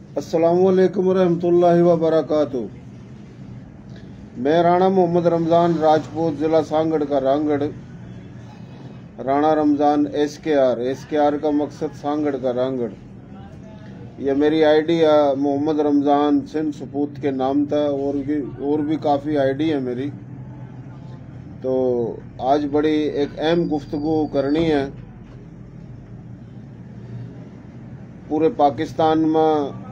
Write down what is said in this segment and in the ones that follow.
अस्सलामुअलैकुम रहमतुल्लाहि व बरकातुहू। मैं राणा मोहम्मद रमज़ान राजपूत, ज़िला सांगड़ का रांगड़। राणा रमज़ान एसकेआर का मकसद सांगड़ का रांगड़। यह मेरी आईडी है, मोहम्मद रमज़ान सिंध सपूत के नाम था। और भी काफ़ी आईडी है मेरी। तो आज बड़ी एक अहम गुफ्तगू करनी है। पूरे पाकिस्तान में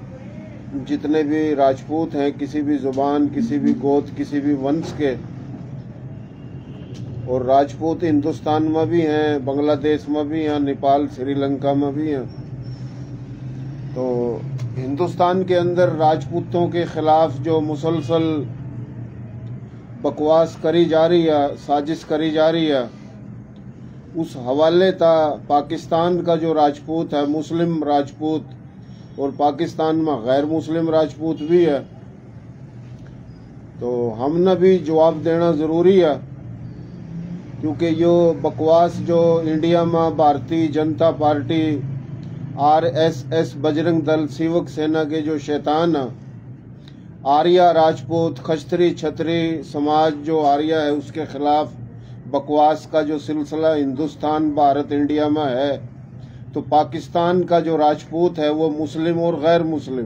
जितने भी राजपूत हैं, किसी भी जुबान, किसी भी गोत, किसी भी वंश के, और राजपूत हिंदुस्तान में भी हैं, बांग्लादेश में भी हैं, नेपाल श्रीलंका में भी हैं। तो हिंदुस्तान के अंदर राजपूतों के खिलाफ जो मुसलसल बकवास करी जा रही है, साजिश करी जा रही है, उस हवाले था पाकिस्तान का जो राजपूत है, मुस्लिम राजपूत, और पाकिस्तान में गैर मुस्लिम राजपूत भी है। तो हमने भी जवाब देना ज़रूरी है, क्योंकि यो बकवास जो इंडिया में भारतीय जनता पार्टी, आरएसएस, बजरंग दल, शिवक सेना के जो शैतान है, आर्या राजपूत, खस्त्री छत्री समाज जो आर्या है, उसके खिलाफ बकवास का जो सिलसिला हिंदुस्तान, भारत, इंडिया में है, तो पाकिस्तान का जो राजपूत है वो मुस्लिम और गैर मुस्लिम,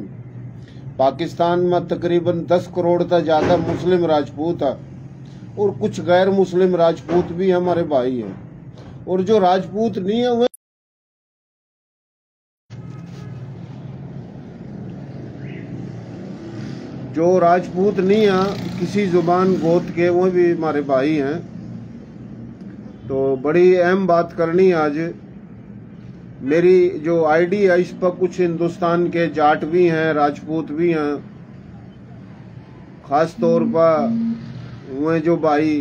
पाकिस्तान में तकरीबन 10 करोड़ तक ज़्यादा मुस्लिम राजपूत है, और कुछ गैर मुस्लिम राजपूत भी हमारे भाई हैं। और जो राजपूत नहीं है वो किसी जुबान गोत के, वो भी हमारे भाई हैं। तो बड़ी अहम बात करनी है आज। मेरी जो आईडी है, इस पर कुछ हिंदुस्तान के जाट भी हैं, राजपूत भी हैं। खास तौर पर वो जो भाई,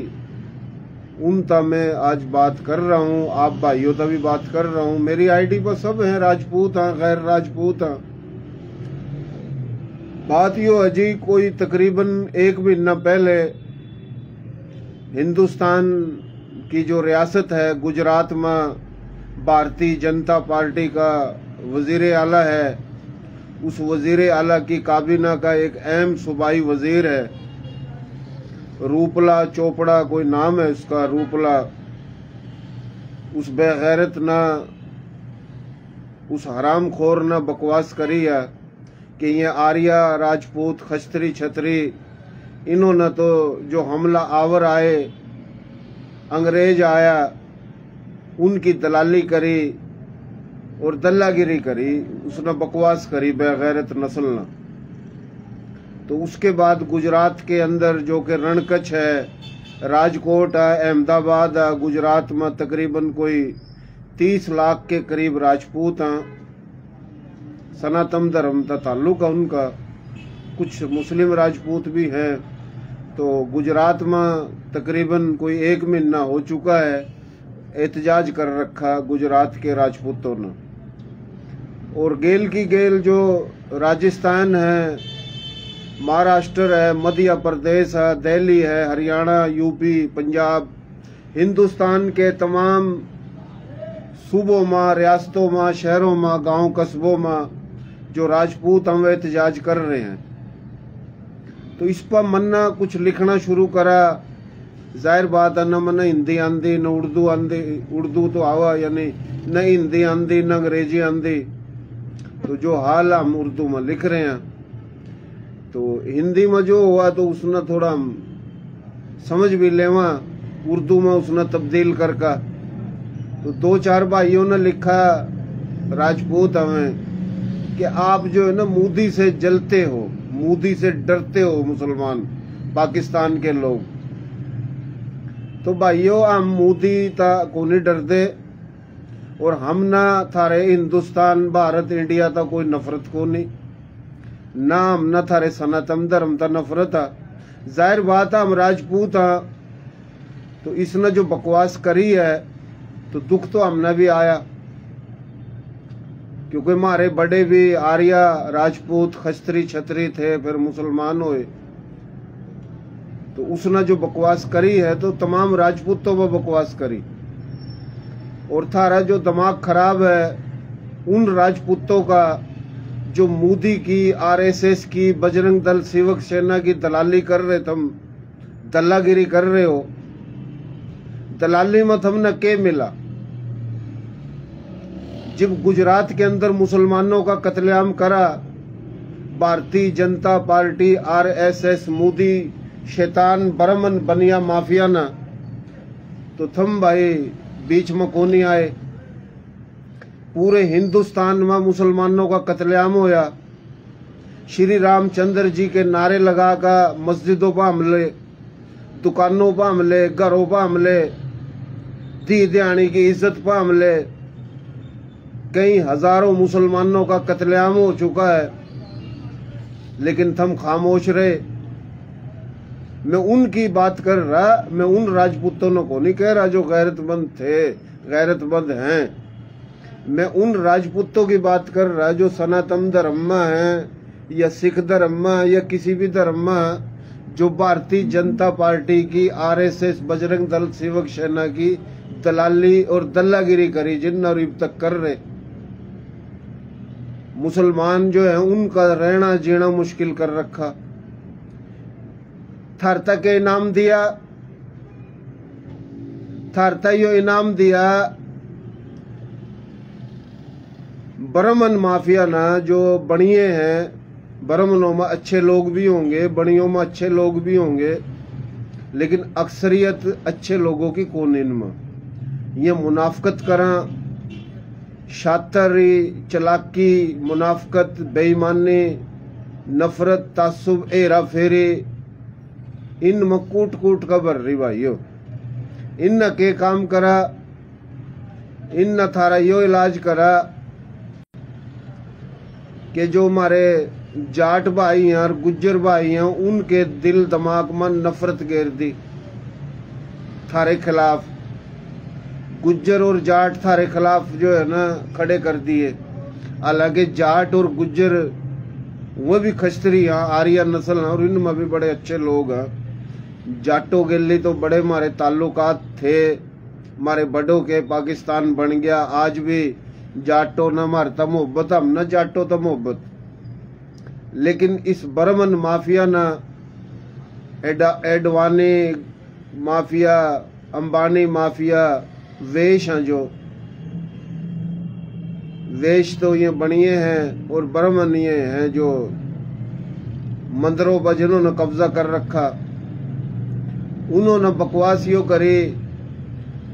उन तक मैं आज बात कर रहा हूँ, आप भाइयों तक भी बात कर रहा हूँ। मेरी आईडी पर सब हैं, राजपूत हैं, गैर राजपूत हैं। बात यो अजी, कोई तकरीबन 1 महीना पहले हिंदुस्तान की जो रियासत है, गुजरात में भारतीय जनता पार्टी का वजीर आला है, उस वजीर आला की काबीना का एक अहम सूबाई वजीर है, रूपला चोपड़ा कोई नाम है उसका, रूपला। उस बेगैरत ना, उस हरामखोर ना बकवास करी है कि ये आर्या राजपूत, खस्त्री छत्री, इन्होंने तो जो हमला आवर आए, अंग्रेज आया, उनकी दलाली करी और दल्लागिरी करी, उसने बकवास करी बेगैरत नस्ल ने। तो उसके बाद गुजरात के अंदर जो कि रणकच्छ है, राजकोट है, अहमदाबाद है, गुजरात में तकरीबन कोई 30 लाख के करीब राजपूत हैं। सनातन धर्म का ताल्लुक है उनका, कुछ मुस्लिम राजपूत भी हैं। तो गुजरात में तकरीबन कोई 1 महीना हो चुका है, एहतजाज कर रखा गुजरात के राजपूतों ने। और गेल की गेल जो राजस्थान है, महाराष्ट्र है, मध्य प्रदेश है, दिल्ली है, हरियाणा, यूपी, पंजाब, हिंदुस्तान के तमाम सूबों में, रियासतों में, शहरों में, गांव कस्बों में जो राजपूत हम एहतजाज कर रहे हैं। तो इस पर मन्ना कुछ लिखना शुरू करा। जाहिर बात है, न मन हिंदी आंदी, न उर्दू आंदी, उर्दू तो आवा यानी, न हिंदी आंदी, न अंग्रेजी आंदी। तो जो हाल हम उर्दू में लिख रहे हैं, तो हिंदी में जो हुआ तो उसने थोड़ा समझ भी लेवा, उर्दू में उसने तब्दील करके। तो 2-4 भाइयों ने लिखा, राजपूत हमें, कि आप जो है ना मोदी से जलते हो, मोदी से डरते हो मुसलमान, पाकिस्तान के लोग। तो भाइयों, हम मोदी ता को नहीं डरते, और हम ना थारे हिंदुस्तान, भारत, इंडिया ता कोई नफरत को नहीं, ना हम ना थारे सनातन धर्म ता नफरत है। जाहिर बात है, हम राजपूत हैं। तो इसने जो बकवास करी है, तो दुख तो हमने भी आया, क्योंकि हमारे बड़े भी आर्या राजपूत, खस्त्री छत्री थे, फिर मुसलमान हुए। तो उसने जो बकवास करी है, तो तमाम राजपूतों पर बकवास करी। और थारा जो दिमाग खराब है, उन राजपूतों का जो मोदी की, आरएसएस की, बजरंग दल, सेवक सेना की दलाली कर रहे, तुम दल्लागिरी कर रहे हो। दलाली में तुमने के मिला? जब गुजरात के अंदर मुसलमानों का कत्लेआम करा भारतीय जनता पार्टी, आरएसएस, मोदी, शैतान, बर्मन, बनिया माफिया ना, तो तुम भाई बीच में कौन नहीं आए? पूरे हिंदुस्तान में मुसलमानों का कत्लेआम होया। श्री रामचंद्र जी के नारे लगाकर मस्जिदों पर हमले, दुकानों पर हमले, घरों पर हमले, दी दयानी की इज्जत पर हमले, कई हजारों मुसलमानों का कत्लेआम हो चुका है, लेकिन तुम खामोश रहे। मैं उनकी बात कर रहा, मैं उन राजपूतों को नहीं कह रहा जो गैरतमंद थे, गैरतमंद हैं। मैं उन राजपूतों की बात कर रहा जो सनातन धर्म में है या सिख धर्म में या किसी भी धर्म में, जो भारतीय जनता पार्टी की, आरएसएस, बजरंग दल, सेवक सेना की दलाली और दल्लागिरी करी, जिन और अब तक कर रहे। मुसलमान जो है उनका रहना जीना मुश्किल कर रखा। थार तक इनाम दिया, थार तक यो इनाम दिया ब्राह्मण माफिया ना, जो बनिए हैं। ब्राह्मणों में अच्छे लोग भी होंगे, बनियों में अच्छे लोग भी होंगे, लेकिन अक्सरियत अच्छे लोगों की कौन इनमें? ये मुनाफकत करा, शातरी, चलाकी, मुनाफकत, बेईमानी, नफरत, तासुब, हेरा फेरी, इनमें कूट कूट का भर रही भाइयों। इन के काम करा, इन थारा यो इलाज करा कि जो हमारे जाट भाई हैं और गुज्जर भाई हैं उनके दिल दिमाग में नफरत घेर दी थारे खिलाफ। गुज्जर और जाट थारे खिलाफ जो है ना खड़े कर दिए। हालांकि जाट और गुज्जर वो भी खस्तरी हैं, आर्य नस्ल हैं, और इनमें भी बड़े अच्छे लोग हैं। जाटों के लिए तो बड़े हमारे ताल्लुकात थे, हमारे बड़ों के। पाकिस्तान बन गया, आज भी जाटो न हमारा मोहब्बत, हम न जाटो तो मोहब्बत। लेकिन इस बर्मन माफिया न, एडवानी माफिया, अंबानी माफिया, वेश हैं जो वेश तो ये बनिए हैं, और बर्मन ये हैं जो मंदिरों पर जिन्होंने कब्जा कर रखा। उन्होंने बकवास यो करी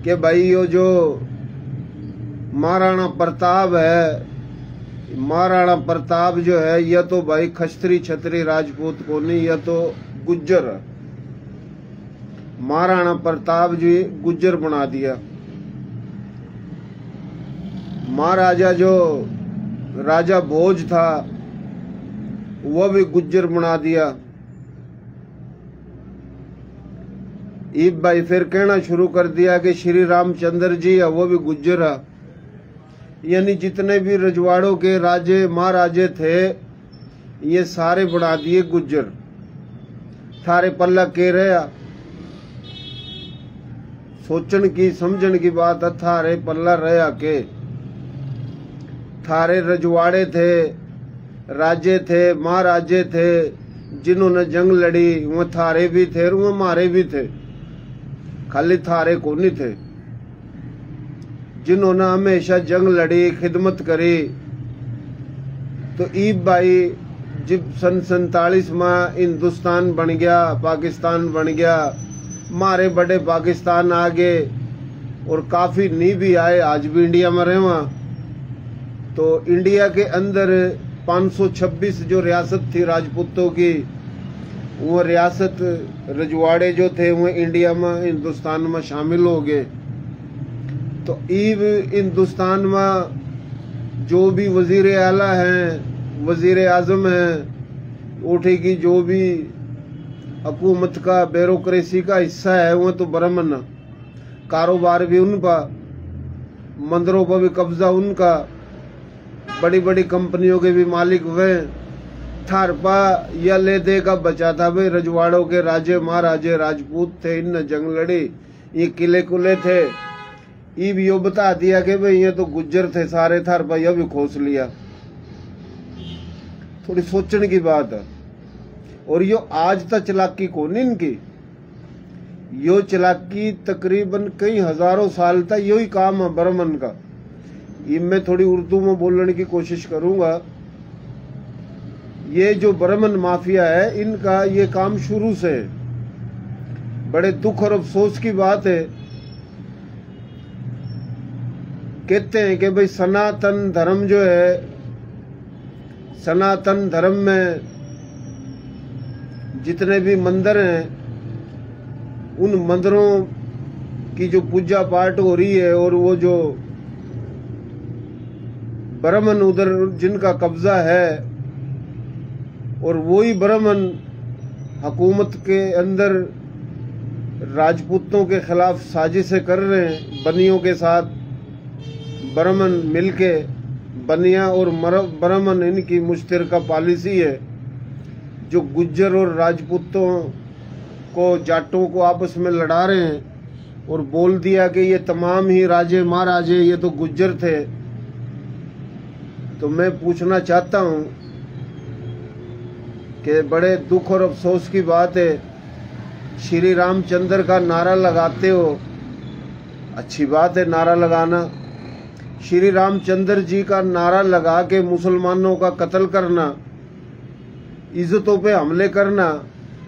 कि भाई यो जो महाराणा प्रताप है, महाराणा प्रताप जो है यह तो भाई खस्त्री छत्री राजपूत को नहीं, यह तो गुज्जर है। महाराणा प्रताप जी गुज्जर बना दिया। महाराजा जो राजा भोज था वह भी गुज्जर बना दिया। इब भाई फिर कहना शुरू कर दिया कि श्री रामचंद्र जी है वो भी गुज्जर है। यानी जितने भी रजवाड़ों के राजे महाराजे थे ये सारे बना दिए गुज्जर। थारे पल्ला के रहा, सोचन की समझन की बात है, थारे पल्ला रहा के। थारे रजवाड़े थे, राजे थे, महाराजे थे, जिन्होंने जंग लड़ी वो थारे भी थे और वो हमारे भी थे, खाली थारे को नहीं थे। जिन्होंने हमेशा जंग लड़ी, खिदमत करी। तो ईब भाई जब सन 47 में हिंदुस्तान बन गया, पाकिस्तान बन गया, हमारे बड़े पाकिस्तान आ गए और काफी नी भी आए, आज भी इंडिया में रहे वहाँ। तो इंडिया के अंदर 526 जो रियासत थी राजपूतों की, वो रियासत रजवाड़े जो थे वो इंडिया में, हिंदुस्तान में शामिल हो गए। तो ईब हिंदुस्तान में जो भी वजीर आला हैं, वजीर आजम हैं, उठे की जो भी हुकूमत का ब्यूरोक्रेसी का हिस्सा है वो तो ब्राह्मण। कारोबार भी उनका, मंदिरों पर भी कब्जा उनका, बड़ी बड़ी कंपनियों के भी मालिक वे। थारपा या ले दे का बचा था भाई, रजवाड़ों के राजे महाराजे राजपूत थे, इन जंग लड़ी, ये किले कुले थे। ये भी यो बता दिया कि भाई ये तो गुज्जर थे सारे, थारपा यह भी खोस लिया। थोड़ी सोचने की बात है। और यो आज तक चलाकी कौन इनकी, यो चलाकी तकरीबन कई हजारों साल तक यो ही काम है ब्राह्मण का। ये मैं थोड़ी उर्दू में बोलने की कोशिश करूंगा। ये जो ब्राह्मण माफिया है इनका ये काम शुरू से है। बड़े दुख और अफसोस की बात है, कहते हैं कि भाई सनातन धर्म जो है, सनातन धर्म में जितने भी मंदिर हैं उन मंदिरों की जो पूजा पाठ हो रही है और वो जो ब्राह्मण उधर जिनका कब्जा है और वही ब्राह्मण हुकूमत के अंदर राजपूतों के खिलाफ साजिशें कर रहे हैं। बनियों के साथ ब्राह्मण मिलके, बनिया और ब्राह्मण इनकी मुश्तरका पॉलिसी है जो गुज्जर और राजपूतों को, जाटों को आपस में लड़ा रहे हैं। और बोल दिया कि ये तमाम ही राजे महाराजे ये तो गुज्जर थे। तो मैं पूछना चाहता हूं कि बड़े दुख और अफसोस की बात है, श्री रामचंद्र का नारा लगाते हो, अच्छी बात है नारा लगाना। श्री रामचंद्र जी का नारा लगा के मुसलमानों का कत्ल करना, इज्जतों पे हमले करना,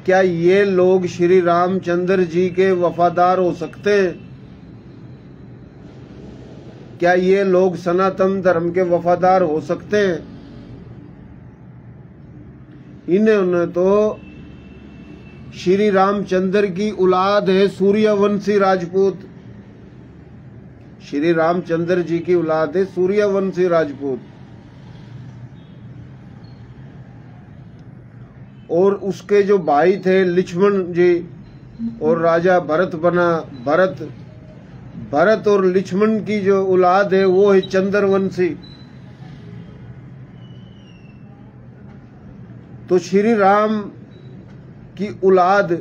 क्या ये लोग श्री रामचंद्र जी के वफादार हो सकते हैं? क्या ये लोग सनातन धर्म के वफादार हो सकते हैं? इन्होंने तो श्री रामचंद्र की औलाद है सूर्यवंशी राजपूत, श्री रामचंद्र जी की औलाद है सूर्यवंशी राजपूत। और उसके जो भाई थे लक्ष्मण जी और राजा भरत बना, भरत और लक्ष्मण की जो औलाद है वो है चंद्रवंशी। तो श्री राम की औलाद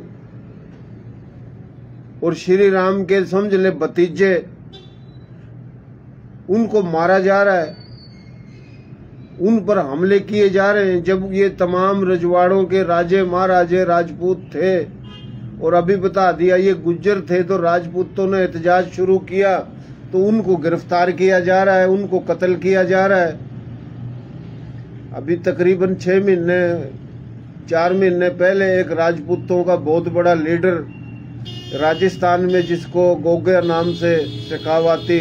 और श्री राम के समझ ले भतीजे, उनको मारा जा रहा है, उन पर हमले किए जा रहे हैं। जब ये तमाम रजवाड़ों के राजे महाराजे राजपूत थे और अभी बता दिया ये गुज्जर थे, तो राजपूतों ने एहतजाज शुरू किया तो उनको गिरफ्तार किया जा रहा है, उनको कत्ल किया जा रहा है। अभी तकरीबन 4 महीने पहले एक राजपूतों का बहुत बड़ा लीडर राजस्थान में, जिसको गोगे नाम से शेखावाती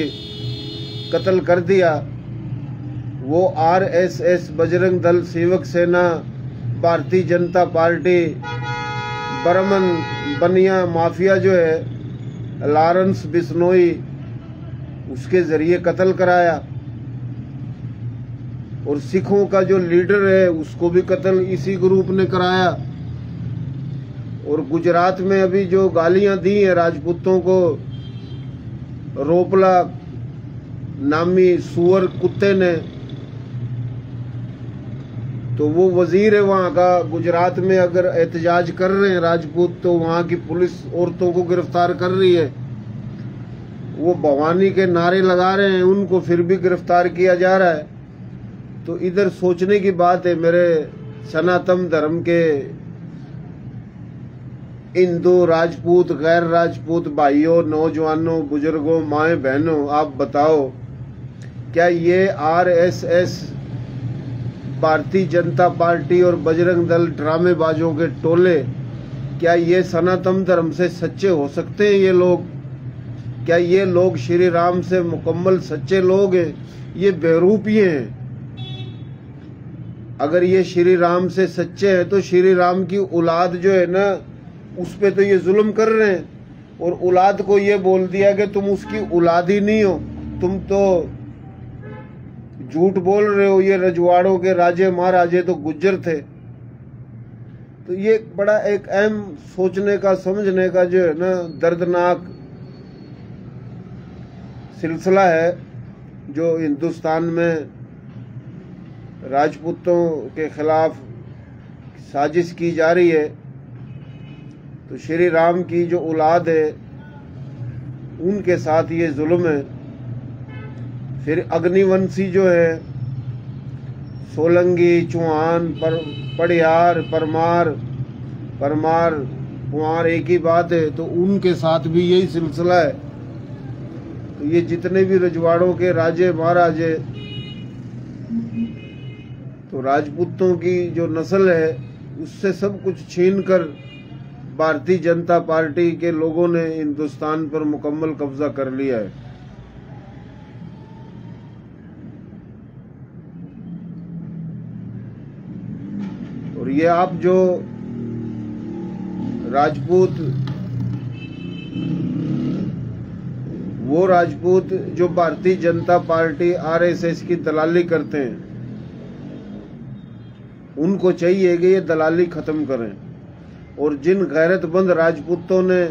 कत्ल कर दिया, वो आरएसएस, बजरंग दल, सेवक सेना, भारतीय जनता पार्टी, ब्राह्मण बनिया माफिया जो है लॉरेंस बिश्नोई, उसके जरिए कत्ल कराया। और सिखों का जो लीडर है उसको भी कत्ल इसी ग्रुप ने कराया। और गुजरात में अभी जो गालियां दी है राजपूतों को, रोपला नामी सुअर कुत्ते ने, तो वो वजीर है वहां का, गुजरात में अगर एहतजाज कर रहे हैं राजपूत तो वहां की पुलिस औरतों को गिरफ्तार कर रही है। वो भवानी के नारे लगा रहे हैं, उनको फिर भी गिरफ्तार किया जा रहा है। तो इधर सोचने की बात है मेरे सनातन धर्म के हिंदू, राजपूत, गैर राजपूत भाइयों, नौजवानों, बुजुर्गों, माएं बहनों, आप बताओ क्या ये आरएसएस, भारतीय जनता पार्टी और बजरंग दल ड्रामेबाजों के टोले, क्या ये सनातन धर्म से सच्चे हो सकते हैं? ये लोग, क्या ये लोग श्री राम से मुकम्मल सच्चे लोग हैं? ये बेरूपी हैं। अगर ये श्री राम से सच्चे हैं तो श्री राम की औलाद जो है ना, उस पे तो ये जुल्म कर रहे हैं। और औलाद को ये बोल दिया कि तुम उसकी औलाद ही नहीं हो, तुम तो झूठ बोल रहे हो, ये रजवाड़ों के राजे महाराजे तो गुज्जर थे। तो ये बड़ा एक अहम सोचने का, समझने का जो है ना दर्दनाक सिलसिला है जो हिंदुस्तान में राजपूतों के खिलाफ साजिश की जा रही है। तो श्री राम की जो औलाद है उनके साथ ये जुल्म है। फिर अग्निवंशी जो है सोलंकी, चौहान, पड़ियार, परमार, पुआर एक ही बात है। तो उनके साथ भी यही सिलसिला है। तो ये जितने भी रजवाड़ों के राजे महाराजे, तो राजपूतों की जो नस्ल है उससे सब कुछ छीनकर भारतीय जनता पार्टी के लोगों ने हिंदुस्तान पर मुकम्मल कब्जा कर लिया है। और ये आप जो राजपूत, वो राजपूत जो भारतीय जनता पार्टी आरएसएस की दलाली करते हैं, उनको चाहिए कि ये दलाली खत्म करें। और जिन गैरतमंद राजपूतों ने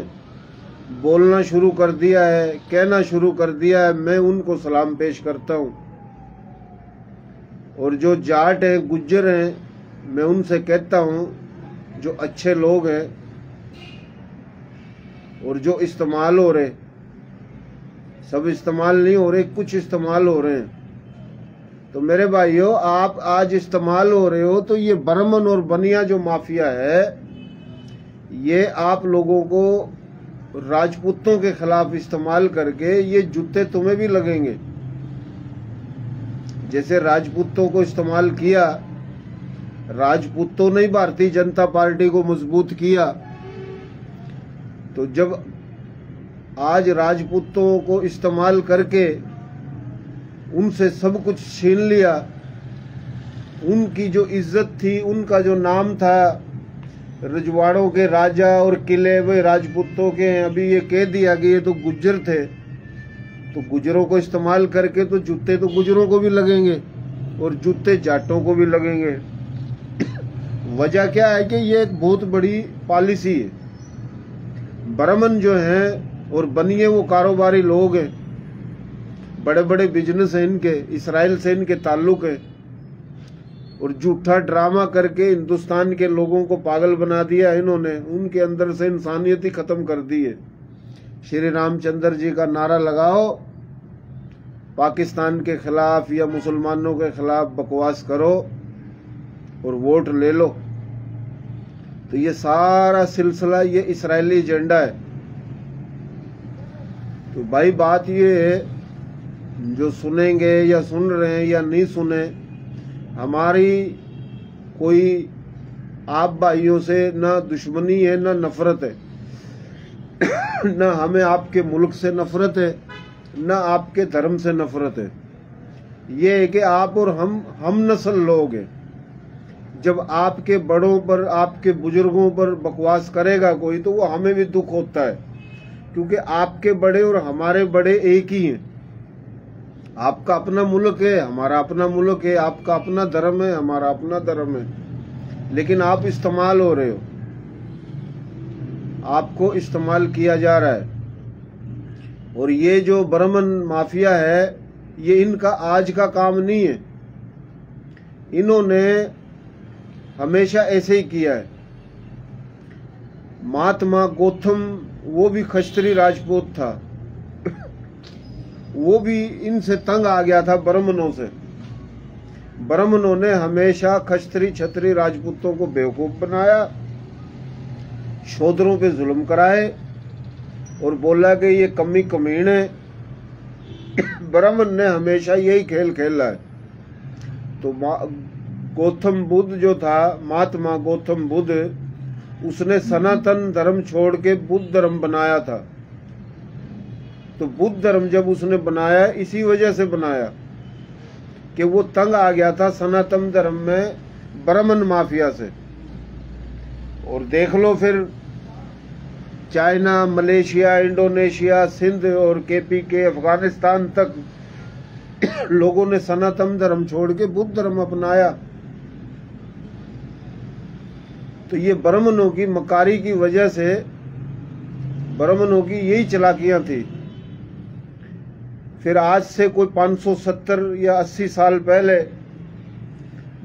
बोलना शुरू कर दिया है, कहना शुरू कर दिया है, मैं उनको सलाम पेश करता हूं। और जो जाट हैं, गुज्जर हैं, मैं उनसे कहता हूं, जो अच्छे लोग हैं और जो इस्तेमाल हो रहे, सब इस्तेमाल नहीं हो रहे, कुछ इस्तेमाल हो रहे हैं। तो मेरे भाइयों, आप आज इस्तेमाल हो रहे हो, तो ये बर्मन और बनिया जो माफिया है, ये आप लोगों को राजपूतों के खिलाफ इस्तेमाल करके ये जूते तुम्हें भी लगेंगे। जैसे राजपूतों को इस्तेमाल किया, राजपूतों ने ही भारतीय जनता पार्टी को मजबूत किया। तो जब आज राजपूतों को इस्तेमाल करके उनसे सब कुछ छीन लिया, उनकी जो इज्जत थी, उनका जो नाम था, रजवाड़ों के राजा और किले वे राजपूतों के हैं, अभी ये कह दिया कि ये तो गुज्जर थे, तो गुज्जरों को इस्तेमाल करके तो जूते तो गुज्जरों को भी लगेंगे और जूते जाटों को भी लगेंगे। वजह क्या है कि ये एक बहुत बड़ी पॉलिसी है। बर्मन जो हैं और बनिए वो कारोबारी लोग हैं, बड़े बड़े बिजनेस हैं इनके, इसराइल से इनके ताल्लुक है। और झूठा ड्रामा करके हिंदुस्तान के लोगों को पागल बना दिया इन्होंने, उनके अंदर से इंसानियत ही खत्म कर दी है। श्री रामचंद्र जी का नारा लगाओ, पाकिस्तान के खिलाफ या मुसलमानों के खिलाफ बकवास करो और वोट ले लो। तो ये सारा सिलसिला ये इस्राएली एजेंडा है। तो भाई बात ये है, जो सुनेंगे या सुन रहे हैं या नहीं सुने, हमारी कोई आप भाइयों से ना दुश्मनी है ना नफरत है, ना हमें आपके मुल्क से नफरत है ना आपके धर्म से नफरत है। ये है कि आप और हम नस्ल लोग हैं। जब आपके बड़ों पर, आपके बुजुर्गों पर बकवास करेगा कोई, तो वो हमें भी दुख होता है, क्योंकि आपके बड़े और हमारे बड़े एक ही हैं। आपका अपना मुल्क है, हमारा अपना मुल्क है, आपका अपना धर्म है, हमारा अपना धर्म है, लेकिन आप इस्तेमाल हो रहे हो, आपको इस्तेमाल किया जा रहा है। और ये जो बर्मन माफिया है, ये इनका आज का काम नहीं है, इन्होंने हमेशा ऐसे ही किया है। महात्मा गौतम, वो भी खस्त्री राजपूत था, वो भी इनसे तंग आ गया था बर्मनों से। बर्मनों ने हमेशा खस्त्री छत्री राजपूतों को बेवकूफ बनाया, शूद्रों पे जुल्म कराए और बोला कि ये कमी कमीण है। ब्राह्मण ने हमेशा यही खेल खेला है। तो गौतम बुद्ध जो था, महात्मा गौतम बुद्ध, उसने सनातन धर्म छोड़ के बुद्ध धर्म बनाया था। तो बुद्ध धर्म जब उसने बनाया, इसी वजह से बनाया कि वो तंग आ गया था सनातन धर्म में ब्राह्मण माफिया से। और देख लो फिर चाइना, मलेशिया, इंडोनेशिया, सिंध और केपीके, अफगानिस्तान तक लोगों ने सनातन धर्म छोड़ के बुद्ध धर्म अपनाया। तो ये ब्राह्मणों की मकारी की वजह से, ब्राह्मणों की यही चालाकियां थी। फिर आज से कोई 570 या 80 साल पहले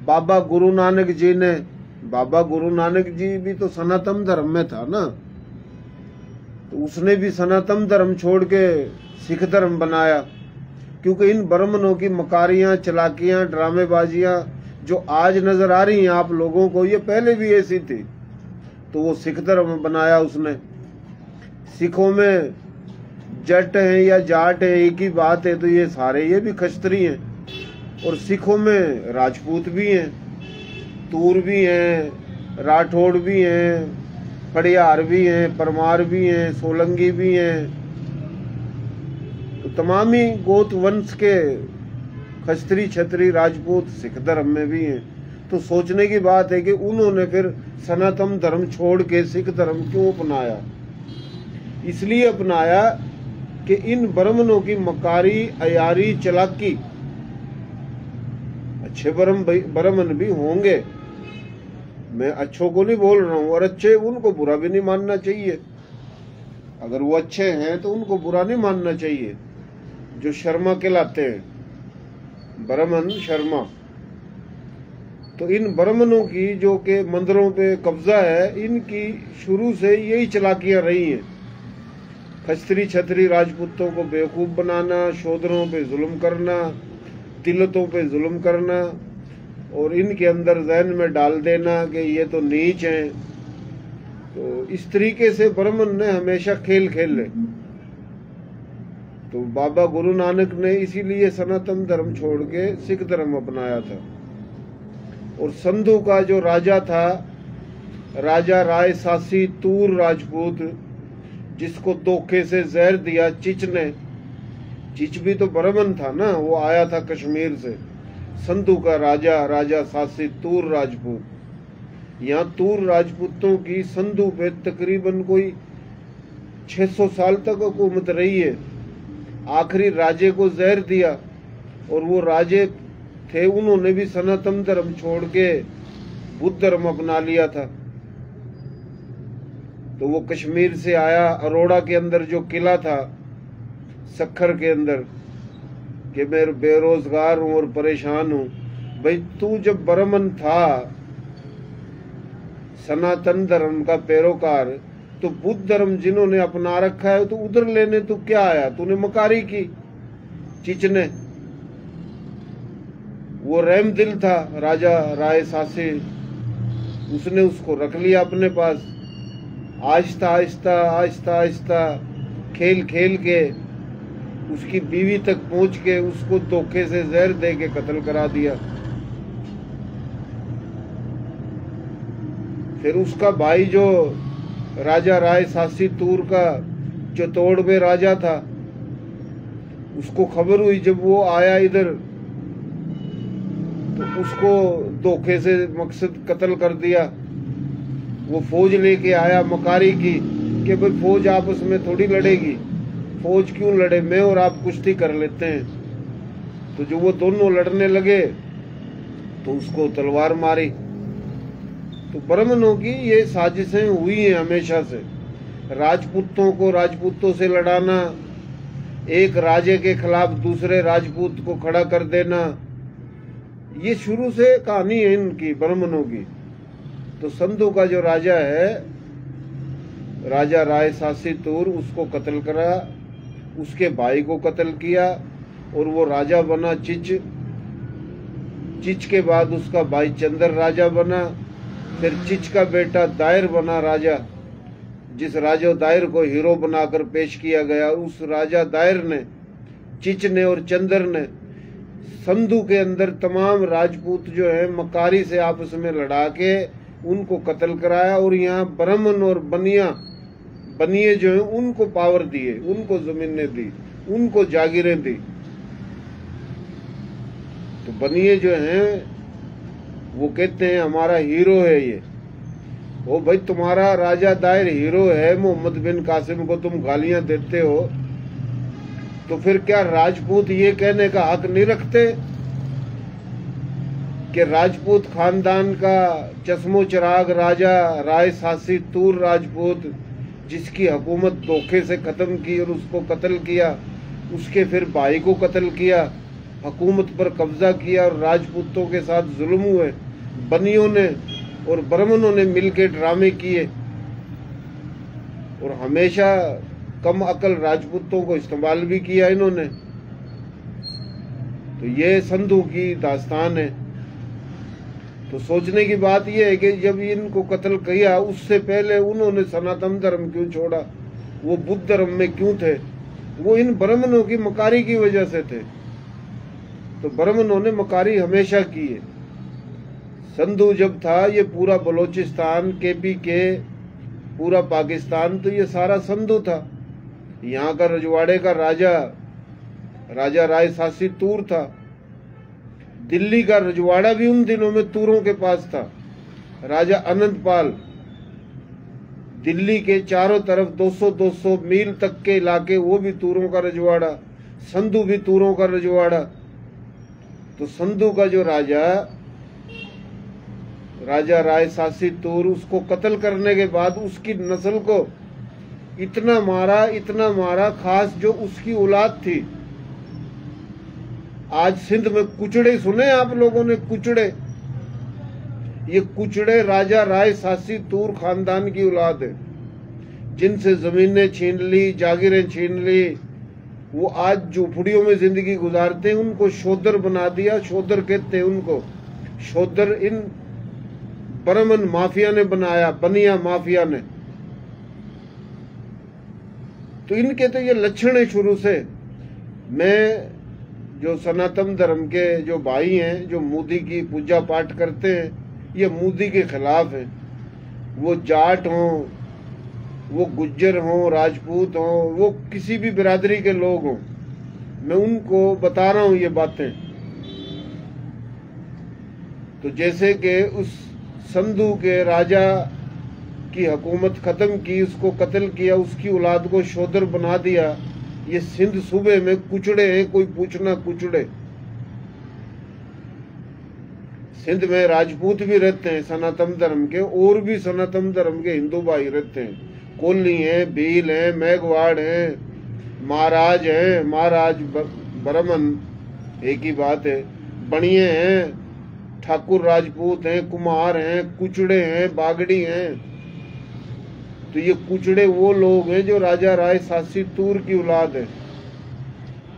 बाबा गुरु नानक जी ने, बाबा गुरु नानक जी भी तो सनातन धर्म में था ना, तो उसने भी सनातन धर्म छोड़ के सिख धर्म बनाया। क्योंकि इन ब्राह्मणों की मकारियां, चलाकियां, ड्रामेबाजियां जो आज नजर आ रही हैं आप लोगों को, ये पहले भी ऐसी थी। तो वो सिख धर्म बनाया उसने। सिखों में जट है या जाट है एक ही बात है, तो ये सारे ये भी खस्त्री हैं। और सिखों में राजपूत भी हैं, तूर भी हैं, राठौड़ भी हैं, पड़ियार भी हैं, परमार भी हैं, सोलंगी भी हैं। तो तमाम ही गोत वंश के खस्त्री छत्री राजपूत सिख धर्म में भी हैं। तो सोचने की बात है कि उन्होंने फिर सनातन धर्म छोड़ के सिख धर्म क्यों अपनाया। इसलिए अपनाया कि इन ब्राह्मणों की मकारी, अयारी, चालाकी, अच्छे ब्राह्मण भी होंगे, मैं अच्छों को नहीं बोल रहा हूं, और अच्छे उनको बुरा भी नहीं मानना चाहिए। अगर वो अच्छे हैं तो उनको बुरा नहीं मानना चाहिए। जो शर्मा कहलाते हैं, ब्राह्मण शर्मा, तो इन ब्राह्मणों की जो के मंदिरों पे कब्जा है, इनकी शुरू से यही चालाकियां रही हैं। खस्त्री छत्री राजपूतों को बेवकूफ बनाना, शूद्रों पे जुल्म करना, तिलतों पे जुल्म करना, और इनके अंदर जहन में डाल देना कि ये तो नीच हैं। तो इस तरीके से ब्राह्मण ने हमेशा खेल खेले। तो बाबा गुरु नानक ने इसीलिए सनातन धर्म छोड़ के सिख धर्म अपनाया था। और संधू का जो राजा था, राजा राय सासी तूर राजपूत, जिसको धोखे से जहर दिया चिच ने। चिच भी तो ब्राह्मण था ना, वो आया था कश्मीर से। संधू का राजा, राजा सासी तूर राजपूत। यहाँ तूर राजपूतों की संधू पे तकरीबन कोई 600 साल तक हुकूमत रही है। आखिरी राजे को जहर दिया, और वो राजे थे, उन्होंने भी सनातन धर्म छोड़ के बुद्ध धर्म अपना लिया था। तो वो कश्मीर से आया, अरोड़ा के अंदर जो किला था, सखर के अंदर, कि मैं बेरोजगार हूं और परेशान हूं। भाई तू जब ब्राह्मण था, सनातन धर्म का पैरोकार, तो बुद्ध धर्म जिन्होंने अपना रखा है, तो उधर लेने तू क्या आया? तूने मकारी की चिच ने। वो रहम दिल था राजा राय सासी, उसने उसको रख लिया अपने पास। आहिस्ता आहिस्ता आहिस्ता आहिस्ता खेल खेल के उसकी बीवी तक पहुंच के उसको धोखे से जहर दे के कत्ल करा दिया। फिर उसका भाई जो राजा राय सासी तूर का चित्तौड़ राजा था, उसको खबर हुई जब वो आया इधर, तो उसको धोखे से मकसद कत्ल कर दिया। वो फौज लेके आया मकारी की कि भाई फौज आपस में थोड़ी लड़ेगी, फौज क्यों लड़े, मैं और आप कुश्ती कर लेते हैं। तो जो वो दोनों लड़ने लगे तो उसको तलवार मारी। तो ब्राह्मणों की ये साजिशें हुई हैं हमेशा से। राजपूतों को राजपूतों से लड़ाना, एक राजे के खिलाफ दूसरे राजपूत को खड़ा कर देना, ये शुरू से कहानी है इनकी ब्राह्मणों की। तो संधू का जो राजा है, राजा राय सासी तूर, उसको कत्ल करा, उसके भाई को कत्ल किया, और वो राजा बना चिच। चिच के बाद उसका भाई चंद्र राजा बना। फिर चिच का बेटा दायर बना राजा, जिस राजा दायर को हीरो बनाकर पेश किया गया। उस राजा दायर ने, चिच ने और चंद्र ने संधू के अंदर तमाम राजपूत जो है मकारी से आपस में लड़ा के उनको कत्ल कराया। और यहाँ ब्राह्मण और बनिए जो है उनको पावर दिए, उनको जमीनें दी, उनको जागीरें दी। तो बनिए जो हैं वो कहते हैं हमारा हीरो है ये। ओ भाई तुम्हारा राजा दायर हीरो है, मोहम्मद बिन कासिम को तुम गालियां देते हो, तो फिर क्या राजपूत ये कहने का हक नहीं रखते कि राजपूत खानदान का चश्मो चिराग राजा राय सासी तूर राजपूत, जिसकी हुकूमत धोखे से खत्म की और उसको कत्ल किया, उसके फिर भाई को कत्ल किया, हुकूमत पर कब्जा किया और राजपूतों के साथ जुल्म हुए, बनियों ने और ब्राह्मणों ने मिलकर ड्रामे किए, और हमेशा कम अकल राजपूतों को इस्तेमाल भी किया इन्होंने। तो ये संधू की दास्तान है। तो सोचने की बात यह है कि जब इनको कत्ल किया उससे पहले उन्होंने सनातन धर्म क्यों छोड़ा, वो बुद्ध धर्म में क्यों थे? वो इन ब्राह्मणों की मकारी की वजह से थे। तो ब्राह्मणों ने मकारी हमेशा की है। संधू जब था, ये पूरा बलोचिस्तान, KPK, पूरा पाकिस्तान, तो ये सारा संधू था। यहाँ का रजवाड़े का राजा राय सासी तूर था। दिल्ली का रजवाड़ा भी उन दिनों में तूरों के पास था। राजा अनंतपाल, दिल्ली के चारों तरफ 200-200 मील तक के इलाके, वो भी तूरों का रजवाड़ा। संधू भी तूरों का रजवाड़ा। तो संधू का जो राजा राय सासी तूर, उसको कत्ल करने के बाद उसकी नस्ल को इतना मारा, खास जो उसकी औलाद थी। आज सिंध में कुचड़े सुने आप लोगों ने? कुचड़े, ये कुचड़े राजा राय सासी तूर खानदान की औलाद है, जिनसे जमीनें छीन ली, जागीरें छीन ली। वो आज झोपड़ियों में जिंदगी गुजारते हैं, उनको शोदर बना दिया। शोदर कहते हैं उनको। शोदर इन ब्राह्मण माफिया ने बनाया, बनिया माफिया ने। तो इनके तो ये लक्षण है शुरू से। मैं जो सनातन धर्म के जो भाई हैं, जो मोदी की पूजा पाठ करते हैं, ये मोदी के खिलाफ है। वो जाट हों, वो गुज्जर हों, राजपूत हों, वो किसी भी बिरादरी के लोग हों, मैं उनको बता रहा हूं ये बातें। तो जैसे कि उस संधू के राजा की हुकूमत खत्म की, उसको कत्ल किया, उसकी औलाद को शोदर बना दिया। ये सिंध सूबे में कुचड़े हैं, कोई पूछना कुचड़े। सिंध में राजपूत भी रहते हैं सनातन धर्म के, और भी सनातन धर्म के हिंदू भाई रहते हैं। कोल्ली हैं, भील हैं, मेघवाड़ हैं, महाराज हैं, महाराज ब्राह्मण एक ही बात है। बणिये हैं, ठाकुर राजपूत हैं, कुमार हैं, कुचड़े हैं, बागड़ी हैं। तो ये कुचड़े वो लोग हैं जो राजा राय सासी तूर की औलाद है।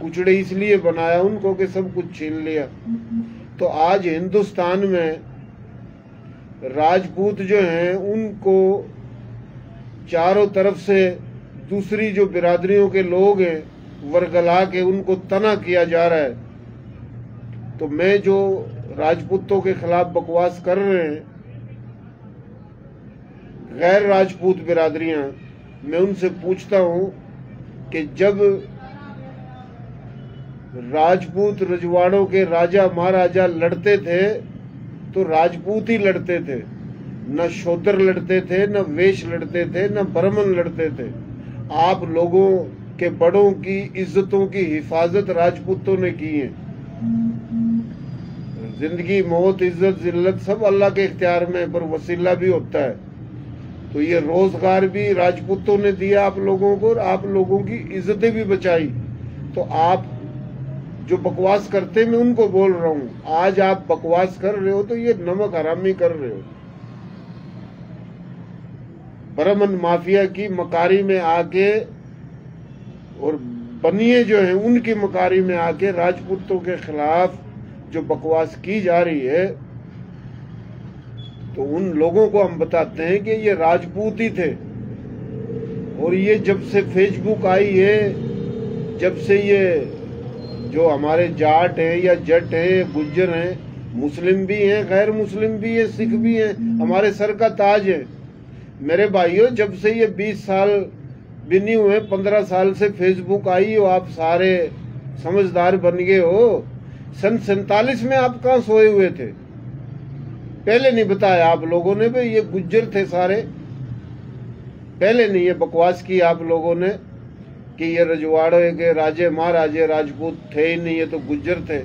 कुचड़े इसलिए बनाया उनको कि सब कुछ छीन लिया। तो आज हिंदुस्तान में राजपूत जो हैं, उनको चारों तरफ से दूसरी जो बिरादरियों के लोग हैं, वर्गला के उनको तना किया जा रहा है। तो मैं जो राजपूतों के खिलाफ बकवास कर रहे हैं, गैर राजपूत बिरादरियां, मैं उनसे पूछता हूं कि जब राजपूत रजवाड़ों के राजा महाराजा लड़ते थे तो राजपूत ही लड़ते थे, न शूद्र लड़ते थे, न वेश लड़ते थे, न ब्राह्मण लड़ते थे। आप लोगों के बड़ों की इज्जतों की हिफाजत राजपूतों ने की है। जिंदगी, मौत, इज्जत, जिल्लत सब अल्लाह के इख्तियार में, पर वसीला भी होता है। तो ये रोजगार भी राजपूतों ने दिया आप लोगों को, और आप लोगों की इज्जतें भी बचाई। तो आप जो बकवास करते, मैं उनको बोल रहा हूं, आज आप बकवास कर रहे हो तो ये नमक हरामी कर रहे हो। ब्राह्मण माफिया की मकारी में आके, और बनिए जो हैं उनकी मकारी में आके राजपूतों के खिलाफ जो बकवास की जा रही है, तो उन लोगों को हम बताते हैं कि ये राजपूत ही थे। और ये जब से फेसबुक आई है, जब से ये जो हमारे जाट हैं या जट हैं, गुज्जर हैं, मुस्लिम भी हैं, गैर मुस्लिम भी हैं, सिख भी हैं, हमारे सर का ताज है। मेरे भाइयों, जब से ये 20 साल भी नहीं हुए, 15 साल से फेसबुक आई हो, आप सारे समझदार बन गए हो। सन 47 में आप कहाँ सोए हुए थे? पहले नहीं बताया आप लोगों ने भाई ये गुज्जर थे सारे? पहले नहीं ये बकवास की आप लोगों ने कि ये रजवाड़े के राजे महाराजे राजपूत थे ही नहीं, ये तो गुज्जर थे।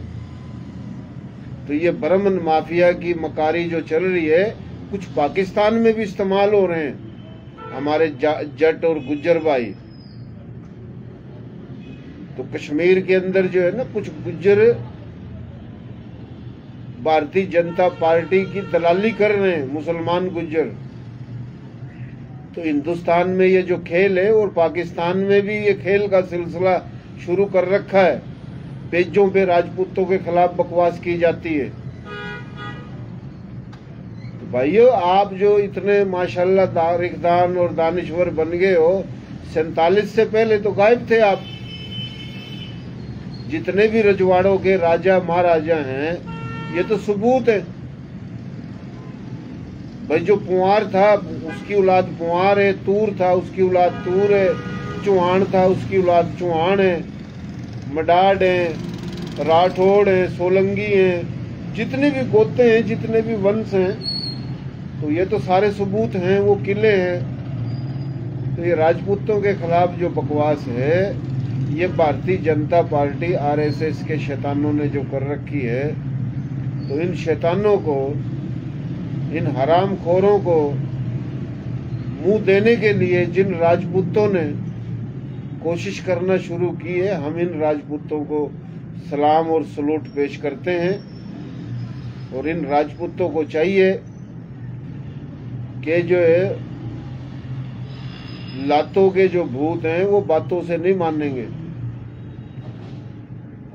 तो ये ब्राह्मण माफिया की मकारी जो चल रही है, कुछ पाकिस्तान में भी इस्तेमाल हो रहे हैं हमारे जट और गुज्जर भाई। तो कश्मीर के अंदर जो है ना, कुछ गुज्जर भारतीय जनता पार्टी की दलाली कर रहे हैं, मुसलमान गुज्जर। तो हिंदुस्तान में ये जो खेल है, और पाकिस्तान में भी ये खेल का सिलसिला शुरू कर रखा है। पेजों पे राजपूतों के खिलाफ बकवास की जाती है। भाइयों, आप जो इतने माशाल्लाह तारिखदान और दानिश्वर बन गए हो, 47 से पहले तो गायब थे आप। जितने भी रजवाड़ों के राजा महाराजा हैं, ये तो सबूत है भाई। जो पुआर था उसकी औलाद पुआर है, तूर था उसकी औलाद तूर है, चौहान था उसकी औलाद चौहान है, मडाड है, राठौड़ है, सोलंगी हैं, जितने भी गोते हैं, जितने भी वंश हैं, तो ये तो सारे सबूत हैं, वो किले हैं। तो ये राजपूतों के खिलाफ जो बकवास है, ये भारतीय जनता पार्टी आरएसएस के शैतानों ने जो कर रखी है, तो इन शैतानों को, इन हरामखोरों को मुंह देने के लिए जिन राजपूतों ने कोशिश करना शुरू की है, हम इन राजपूतों को सलाम और सलूट पेश करते हैं। और इन राजपूतों को चाहिए कि जो है लातों के जो भूत हैं वो बातों से नहीं मानेंगे।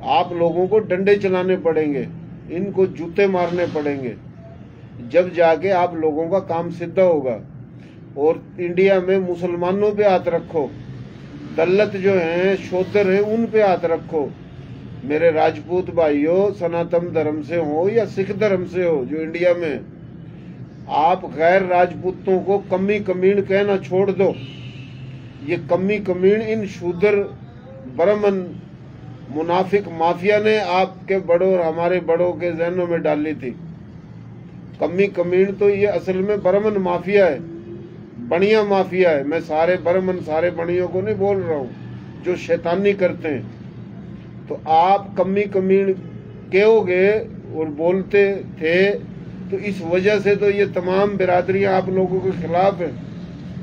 आप लोगों को डंडे चलाने पड़ेंगे, इनको जूते मारने पड़ेंगे, जब जाके आप लोगों का काम सिद्ध होगा। और इंडिया में मुसलमानों पे हाथ रखो, दलित जो हैं, शूद्र हैं, उन पे हाथ रखो। मेरे राजपूत भाइयों, सनातन धर्म से हो या सिख धर्म से हो, जो इंडिया में, आप गैर राजपूतों को कमी कमीण कहना छोड़ दो। ये कमी कमीण इन शूद्र ब्राह्मण मुनाफिक माफिया ने आपके बड़ों और हमारे बड़ों के जहनों में डाली थी। कमी कमीण तो ये असल में ब्राह्मण माफिया है, बनिया माफिया है। मैं सारे ब्राह्मण, सारे बनियों को नहीं बोल रहा हूँ, जो शैतानी करते हैं। तो आप कमी कमीण कहोगे और बोलते थे, तो इस वजह से तो ये तमाम बिरादरियां आप लोगों के खिलाफ है।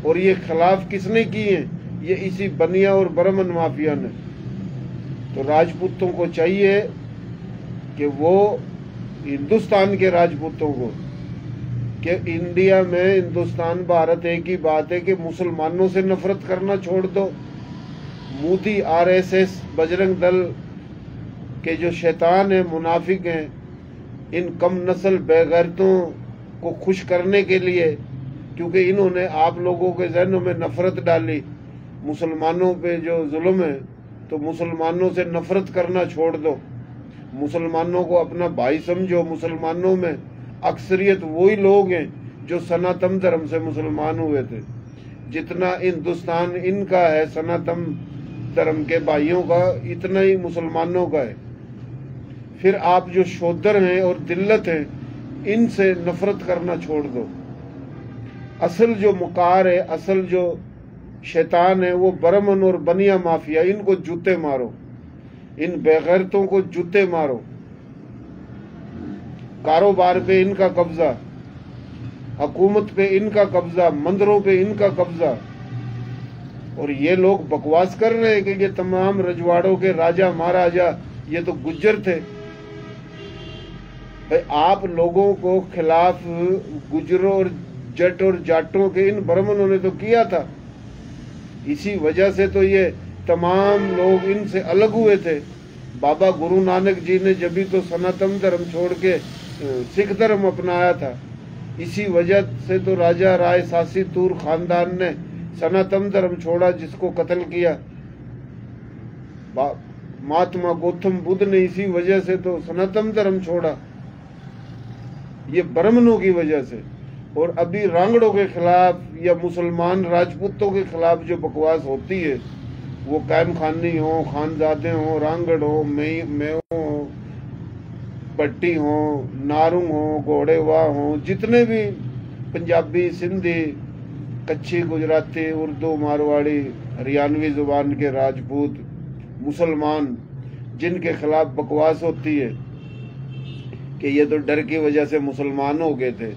और ये खिलाफ किसने की है? ये इसी बनिया और ब्राह्मण माफिया ने। तो राजपूतों को चाहिए कि वो हिंदुस्तान के राजपूतों को, कि इंडिया में, हिंदुस्तान भारत एक ही बात है कि मुसलमानों से नफरत करना छोड़ दो। मोदी, आरएसएस, बजरंग दल के जो शैतान है, मुनाफिक हैं, इन कम नस्ल बेगैरतों को खुश करने के लिए, क्योंकि इन्होंने आप लोगों के जहनों में नफरत डाली, मुसलमानों पे जो जुल्म है, तो मुसलमानों से नफरत करना छोड़ दो, मुसलमानों को अपना भाई समझो। मुसलमानों में अक्सरियत वही लोग हैं जो सनातन धर्म से मुसलमान हुए थे। जितना हिंदुस्तान इनका है सनातन धर्म के भाइयों का, इतना ही मुसलमानों का है। फिर आप जो शूद्र हैं और दिल्लत हैं, इनसे नफरत करना छोड़ दो। असल जो मुकार है, असल जो शैतान है, वो ब्राह्मण और बनिया माफिया, इनको जूते मारो, इन बेगैरतों को जूते मारो। कारोबार पे इनका कब्जा, हुकूमत पे इनका कब्जा, मंदिरों पे इनका कब्जा। और ये लोग बकवास कर रहे हैं कि ये तमाम रजवाड़ों के राजा महाराजा ये तो गुज्जर थे। भाई, आप लोगों को खिलाफ गुजरों और जट और जाटों के इन ब्राह्मणों ने तो किया था। इसी वजह से तो ये तमाम लोग इनसे अलग हुए थे। बाबा गुरु नानक जी ने जब भी तो सनातन धर्म छोड़ के सिख धर्म अपनाया था। इसी वजह से तो राजा राय सासी तूर खानदान ने सनातन धर्म छोड़ा, जिसको कत्ल किया। महात्मा गौतम बुद्ध ने इसी वजह से तो सनातन धर्म छोड़ा, ये ब्राह्मणों की वजह से। और अभी रांगड़ों के खिलाफ या मुसलमान राजपूतों के खिलाफ जो बकवास होती है, वो कायम खानी हो, खानजादे हो, रांगड़ हो, मेव हो, पट्टी हो, नारुंग हो, घोड़ेवाह हो, जितने भी पंजाबी, सिंधी, कच्ची, गुजराती, उर्दू, मारवाड़ी, हरियाणवी जुबान के राजपूत मुसलमान, जिनके खिलाफ बकवास होती है कि ये तो डर की वजह से मुसलमान हो गए थे।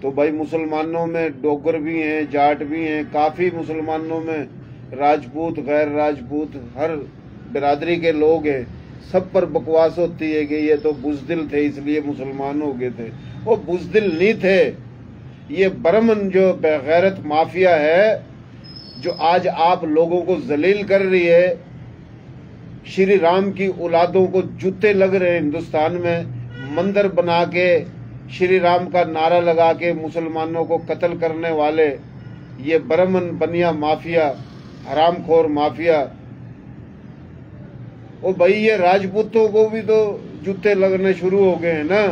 तो भाई, मुसलमानों में डोगर भी हैं, जाट भी हैं, काफ़ी मुसलमानों में राजपूत, गैर राजपूत, हर बिरादरी के लोग हैं। सब पर बकवास होती है कि ये तो बुज़दिल थे इसलिए मुसलमान हो गए थे। वो बुज़दिल नहीं थे, ये ब्राह्मण जो बेगैरत माफिया है, जो आज आप लोगों को जलील कर रही है। श्री राम की औलादों को जूते लग रहे हैं हिंदुस्तान में, मंदिर बना के श्री राम का नारा लगा के मुसलमानों को कत्ल करने वाले ये ब्राह्मण बनिया माफिया, हरामखोर माफिया, ओ भाई ये राजपूतों को भी तो जूते लगने शुरू हो गए हैं ना।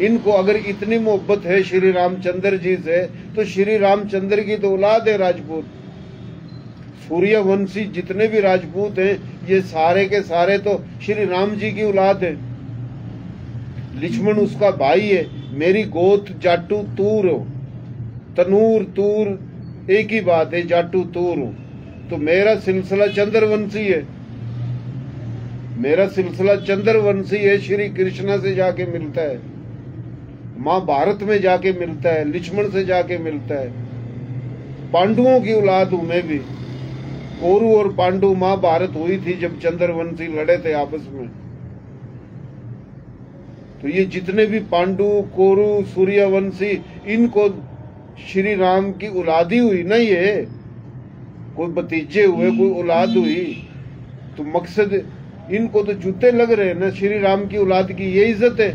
इनको अगर इतनी मोहब्बत है श्री रामचंद्र जी से, तो श्री रामचंद्र की तो औलाद है राजपूत। सूर्यवंशी जितने भी राजपूत हैं ये सारे के सारे तो श्री राम जी की औलाद है। लक्ष्मण उसका भाई है। मेरी गोत जाटू तूर हो, तनूर तूर एक ही बात है, जाटू तूर हो। तो मेरा सिलसिला चंद्रवंशी है, मेरा सिलसिला चंद्रवंशी है। श्री कृष्णा से जाके मिलता है, महाभारत में जाके मिलता है, लक्ष्मण से जाके मिलता है। पांडवों की औलाद हूं मैं भी। कौरव और पांडु महाभारत हुई थी जब चंद्रवंशी लड़े थे आपस में। तो ये जितने भी पांडु, कौरव, सूर्यवंशी, इनको श्री राम की औलादी हुई ना। ये कोई भतीजे हुए, कोई औलाद हुई। तो मकसद इनको तो जूते लग रहे हैं ना श्री राम की औलाद की, ये इज्जत है।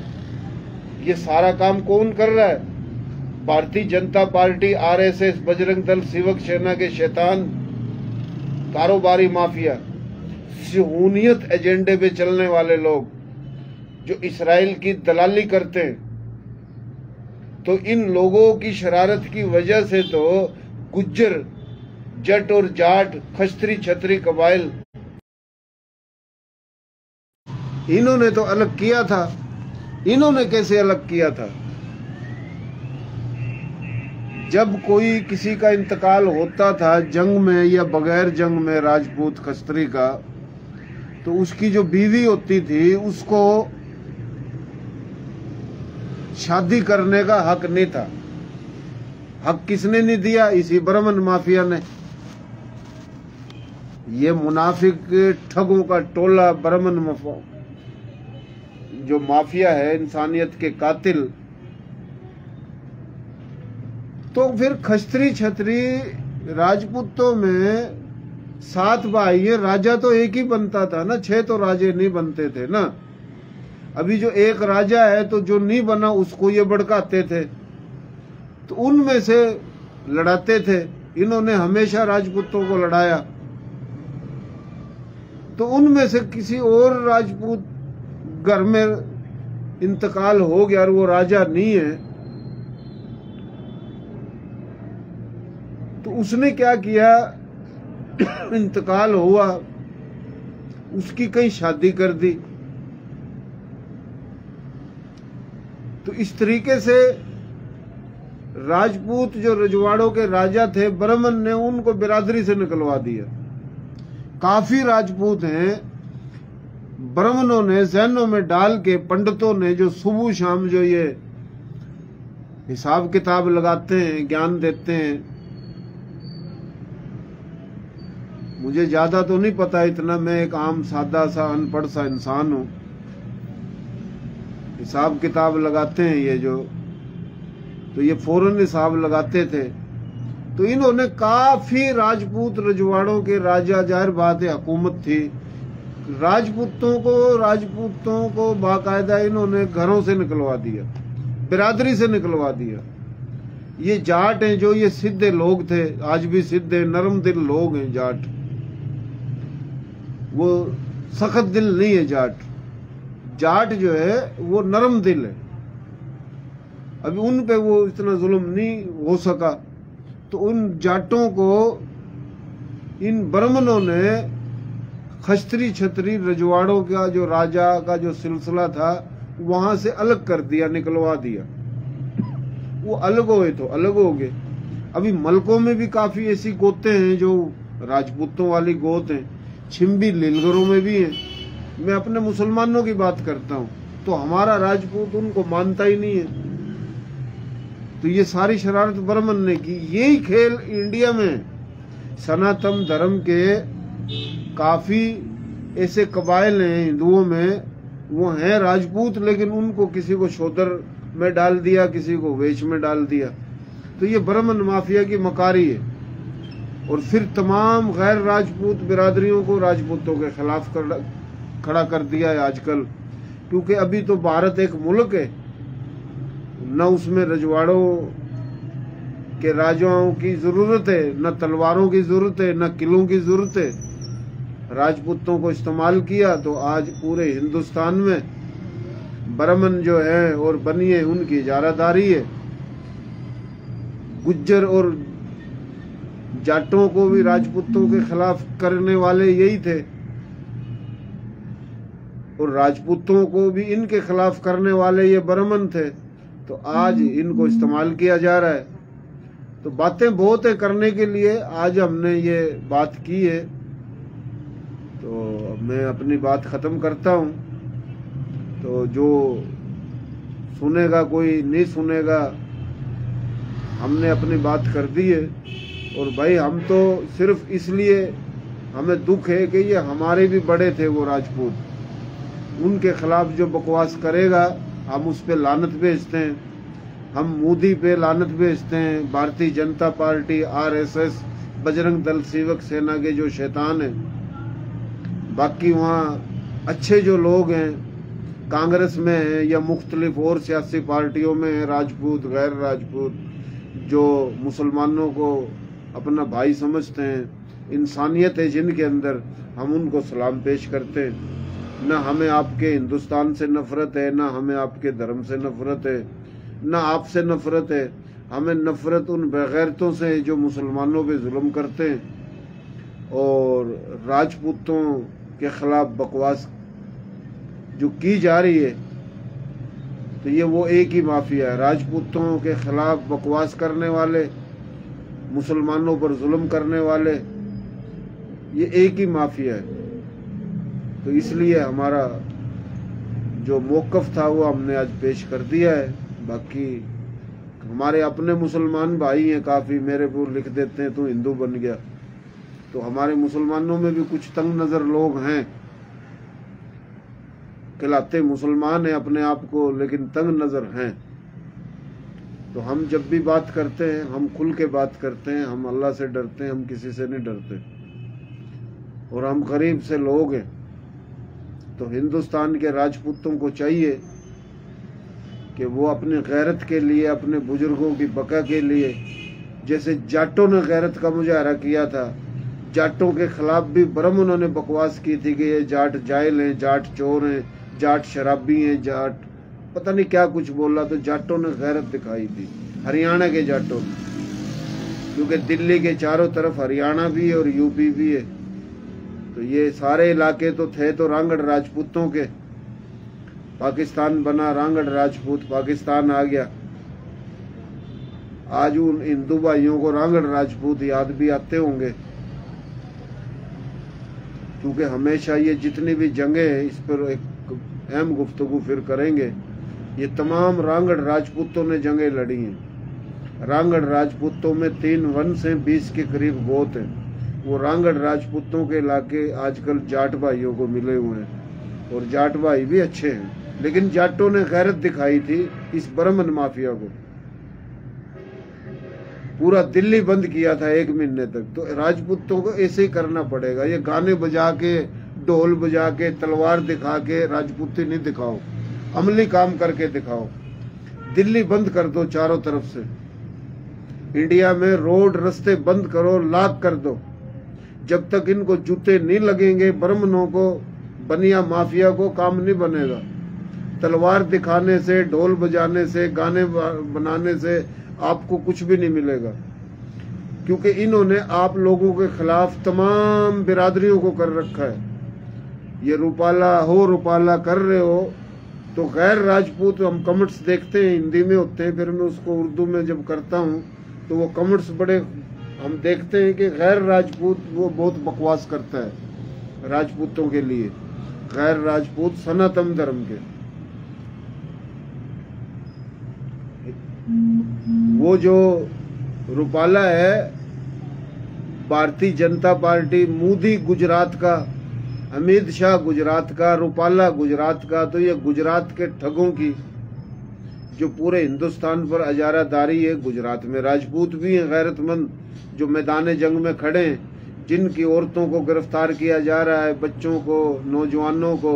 ये सारा काम कौन कर रहा है? भारतीय जनता पार्टी, आरएसएस, बजरंग दल, शिवक सेना के शैतान कारोबारी माफिया, सिहूनियत एजेंडे पे चलने वाले लोग जो इस्राइल की दलाली करते हैं। तो इन लोगों की शरारत की वजह से तो गुज्जर, जट और जाट, खस्त्री, छत्री, कबाइल, इन्होंने तो अलग किया था। इन्होंने कैसे अलग किया था? जब कोई किसी का इंतकाल होता था जंग में या बगैर जंग में, राजपूत खस्त्री का, तो उसकी जो बीवी होती थी उसको शादी करने का हक नहीं था। हक किसने नहीं दिया? इसी ब्राह्मण माफिया ने। ये मुनाफिक ठगों का टोला, ब्राह्मण जो माफिया है, इंसानियत के कातिल। तो फिर खस्त्री छत्री राजपूतों में 7 भाई है, राजा तो एक ही बनता था ना, 6 तो राजे नहीं बनते थे ना। अभी जो एक राजा है तो जो नहीं बना उसको ये भड़काते थे, तो उनमें से लड़ाते थे। इन्होंने हमेशा राजपूतों को लड़ाया। तो उनमें से किसी और राजपूत घर में इंतकाल हो गया और वो राजा नहीं है, तो उसने क्या किया, इंतकाल हुआ, उसकी कहीं शादी कर दी। तो इस तरीके से राजपूत जो रजवाड़ों के राजा थे, ब्राह्मण ने उनको बिरादरी से निकलवा दिया। काफी राजपूत हैं, ब्राह्मणों ने जहनों में डाल के, पंडितों ने जो सुबह शाम जो ये हिसाब किताब लगाते हैं, ज्ञान देते हैं, मुझे ज्यादा तो नहीं पता इतना, मैं एक आम सादा सा अनपढ़ सा इंसान हूं। हिसाब किताब लगाते हैं ये जो, तो ये फौरन हिसाब लगाते थे। तो इन्होंने काफी राजपूत रजवाड़ों के राजा, जाहिर बात है हुकूमत थी, राजपूतों को बाकायदा इन्होंने घरों से निकलवा दिया, बिरादरी से निकलवा दिया। ये जाट हैं जो, ये सीधे लोग थे, आज भी सीधे नरम दिल लोग हैं जाट। वो सख्त दिल नहीं है जाट। जाट जो है वो नरम दिल है। अभी उन पे वो इतना जुल्म नहीं हो सका। तो उन जाटों को इन ब्राह्मणों ने खस्त्री छत्री रजवाड़ों का जो राजा का जो सिलसिला था वहां से अलग कर दिया, निकलवा दिया। वो अलग हुए तो अलग हो गए। अभी मलकों में भी काफी ऐसी गोते हैं जो राजपूतों वाली गोत हैं, छिम्बी लीलगरों में भी हैं। मैं अपने मुसलमानों की बात करता हूं, तो हमारा राजपूत उनको मानता ही नहीं है। तो ये सारी शरारत ब्राह्मण ने की। यही खेल इंडिया में सनातन धर्म के काफी ऐसे कबाइल हैं हिंदुओं में, वो हैं राजपूत, लेकिन उनको किसी को शोदर में डाल दिया, किसी को वेश में डाल दिया। तो ये ब्राह्मण माफिया की मकारी है। और फिर तमाम गैर राजपूत बिरादरियों को राजपूतों के खिलाफ खड़ा कर दिया है आजकल। क्योंकि अभी तो भारत एक मुल्क है, न उसमें रजवाड़ों के राजाओं की जरूरत है, न तलवारों की जरूरत है, न किलों की जरूरत है। राजपूतों को इस्तेमाल किया तो आज पूरे हिंदुस्तान में ब्राह्मण जो है और बनिए उनकी इजारादारी है। गुज्जर और जाटों को भी राजपूतों के खिलाफ करने वाले यही थे और राजपूतों को भी इनके खिलाफ करने वाले ये ब्राह्मण थे। तो आज इनको इस्तेमाल किया जा रहा है। तो बातें बहुत है करने के लिए, आज हमने ये बात की है तो मैं अपनी बात खत्म करता हूं। तो जो सुनेगा कोई नहीं सुनेगा, हमने अपनी बात कर दी है। और भाई हम तो सिर्फ इसलिए हमें दुख है कि ये हमारे भी बड़े थे वो राजपूत, उनके खिलाफ जो बकवास करेगा हम उस पे लानत भेजते हैं। हम मोदी पे लानत भेजते हैं, भारतीय जनता पार्टी, आरएसएस, बजरंग दल, सेवक सेना के जो शैतान हैं। बाकी वहाँ अच्छे जो लोग हैं कांग्रेस में हैं या मुख्तलिफ और सियासी पार्टियों में हैं, राजपूत गैर राजपूत, जो मुसलमानों को अपना भाई समझते हैं, इंसानियत है जिनके अंदर, हम उनको सलाम पेश करते हैं। न हमें आपके हिंदुस्तान से नफरत है, न हमें आपके धर्म से नफरत है, न आपसे नफरत है। हमें नफरत उन बेगैरतों से जो मुसलमानों पे जुल्म करते हैं और राजपूतों के खिलाफ बकवास जो की जा रही है। तो ये वो एक ही माफिया है, राजपूतों के खिलाफ बकवास करने वाले, मुसलमानों पर जुल्म करने वाले, ये एक ही माफिया है। तो इसलिए हमारा जो मौक़िफ़ था वो हमने आज पेश कर दिया है। बाकी हमारे अपने मुसलमान भाई हैं, काफ़ी मेरे को लिख देते हैं तू हिंदू बन गया। तो हमारे मुसलमानों में भी कुछ तंग नज़र लोग हैं, कहलाते मुसलमान हैं अपने आप को, लेकिन तंग नज़र हैं। तो हम जब भी बात करते हैं हम खुल के बात करते हैं, हम अल्लाह से डरते हैं, हम किसी से नहीं डरते और हम गरीब से लोग हैं। तो हिंदुस्तान के राजपूतों को चाहिए कि वो अपनी गैरत के लिए, अपने बुजुर्गों की बका के लिए, जैसे जाटों ने गैरत का मुजाहरा किया था, जाटों के खिलाफ भी ब्राह्मणों ने बकवास की थी कि ये जाट जाहिल हैं, जाट चोर हैं, जाट शराबी हैं, जाट पता नहीं क्या कुछ बोला। तो जाटों ने गैरत दिखाई थी, हरियाणा के जाटों, क्योंकि दिल्ली के चारों तरफ हरियाणा भी है और यूपी भी है। तो ये सारे इलाके तो थे तो रांगड़ राजपूतों के। पाकिस्तान बना, रांगड़ राजपूत पाकिस्तान आ गया। आज उन हिंदू भाइयों को रांगड़ राजपूत याद भी आते होंगे, क्योंकि हमेशा ये जितनी भी जंगें हैं इस पर एक अहम गुफ्तगू फिर करेंगे। ये तमाम रांगड़ राजपूतों ने जंगें लड़ी हैं। रांगड़ राजपूतों में 3 वंश हैं, 20 के करीब गोत हैं। वो रांगड़ राजपूतों के इलाके आजकल जाट भाइयों को मिले हुए हैं और जाट भाई भी अच्छे हैं, लेकिन जाटों ने गैरत दिखाई थी इस ब्राह्मण माफिया को। पूरा दिल्ली बंद किया था 1 महीने तक। तो राजपूतों को ऐसे ही करना पड़ेगा। ये गाने बजा के, ढोल बजा के, तलवार दिखा के राजपूती नहीं दिखाओ, अमली काम करके दिखाओ। दिल्ली बंद कर दो चारों तरफ से, इंडिया में रोड रास्ते बंद करो, लॉक कर दो। जब तक इनको जूते नहीं लगेंगे ब्राह्मणों को, बनिया माफिया को काम नहीं बनेगा। तलवार दिखाने से, ढोल बजाने से, गाने बनाने से आपको कुछ भी नहीं मिलेगा, क्योंकि इन्होंने आप लोगों के खिलाफ तमाम बिरादरियों को कर रखा है। ये रूपाला हो, रूपाला कर रहे हो तो गैर राजपूत, हम कमेंट्स देखते हैं हिंदी में होते हैं, फिर मैं उसको उर्दू में जब करता हूँ तो वो कमेंट्स बड़े हम देखते हैं कि गैर राजपूत वो बहुत बकवास करता है राजपूतों के लिए। गैर राजपूत सनातन धर्म के, वो जो रूपाला है भारतीय जनता पार्टी, मोदी गुजरात का, अमित शाह गुजरात का, रूपाला गुजरात का। तो ये गुजरात के ठगों की जो पूरे हिंदुस्तान पर अजारादारी है। गुजरात में राजपूत भी हैं गैरतमंद जो मैदान जंग में खड़े हैं, जिनकी औरतों को गिरफ्तार किया जा रहा है, बच्चों को, नौजवानों को।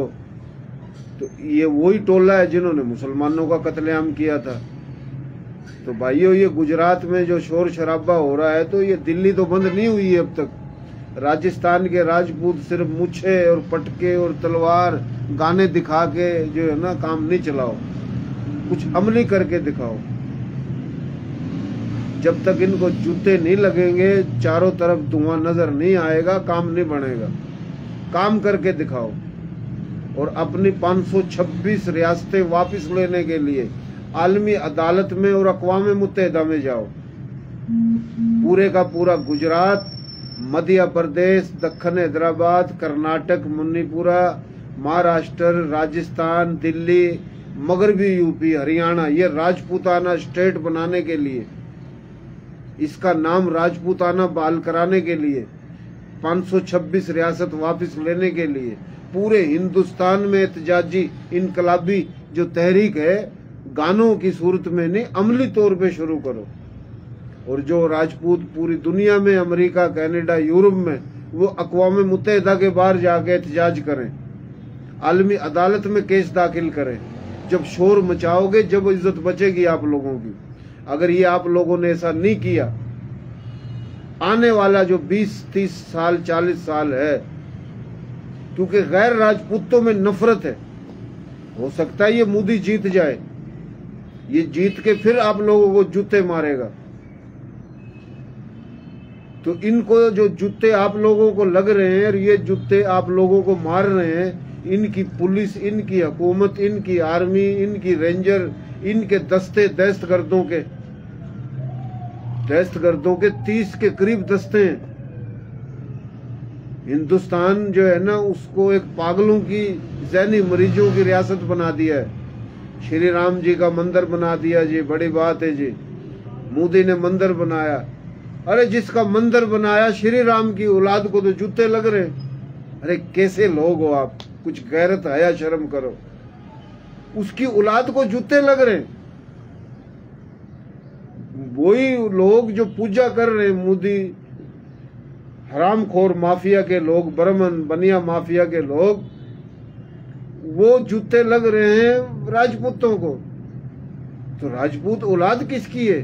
तो ये वही टोला है जिन्होंने मुसलमानों का कत्लेआम किया था। तो भाइयों, ये गुजरात में जो शोर शराबा हो रहा है, तो ये दिल्ली तो बंद नहीं हुई है अब तक। राजस्थान के राजपूत सिर्फ मुच्छे और पटके और तलवार गाने दिखा के जो है ना काम नहीं चलाओ, कुछ अमली करके दिखाओ। जब तक इनको जूते नहीं लगेंगे, चारों तरफ धुआं नजर नहीं आएगा, काम नहीं बनेगा। काम करके दिखाओ और अपनी 526 रियासतें वापस लेने के लिए आलमी अदालत में और अक़वाम मुत्तहिदा में जाओ। पूरे का पूरा गुजरात, मध्य प्रदेश, दक्खन हैदराबाद, कर्नाटक, मणिपुरा, महाराष्ट्र, राजस्थान, दिल्ली, मगरबी यूपी, हरियाणा, ये राजपूताना स्टेट बनाने के लिए, इसका नाम राजपूताना बहाल कराने के लिए, 526 रियासत वापस लेने के लिए पूरे हिंदुस्तान में एहतजाजी इनकलाबी जो तहरीक है, गानों की सूरत में नहीं, अमली तौर पे शुरू करो। और जो राजपूत पूरी दुनिया में, अमेरिका, कनाडा, यूरोप में, वो अक़वाम मुत्तहिदा के बाहर जाके एहतजाज करें, आलमी अदालत में केस दाखिल करें। जब शोर मचाओगे, जब इज्जत बचेगी आप लोगों की। अगर ये आप लोगों ने ऐसा नहीं किया, आने वाला जो 20, 30 साल, 40 साल है, क्योंकि गैर राजपूतों में नफरत है, हो सकता है ये मोदी जीत जाए, ये जीत के फिर आप लोगों को जूते मारेगा। तो इनको जो जूते आप लोगों को लग रहे हैं और ये जूते आप लोगों को मार रहे हैं, इनकी पुलिस, इनकी हुकूमत, इनकी आर्मी, इनकी रेंजर, इनके दस्ते, दहशतगर्दों के 30 के करीब दस्ते हैं। हिंदुस्तान जो है ना, उसको एक पागलों की, ज़हनी मरीजों की रियासत बना दिया है। श्री राम जी का मंदिर बना दिया जी, बड़ी बात है जी। मोदी ने मंदिर बनाया, अरे जिसका मंदिर बनाया श्री राम की औलाद को तो जूते लग रहे। अरे कैसे लोग हो आप, कुछ गैरत हया शर्म करो। उसकी औलाद को जूते लग रहे। वही लोग जो पूजा कर रहे हैं, मोदी, हरामखोर माफिया के लोग, ब्राह्मण बनिया माफिया के लोग, वो जूते लग रहे हैं राजपूतों को। तो राजपूत औलाद किसकी है?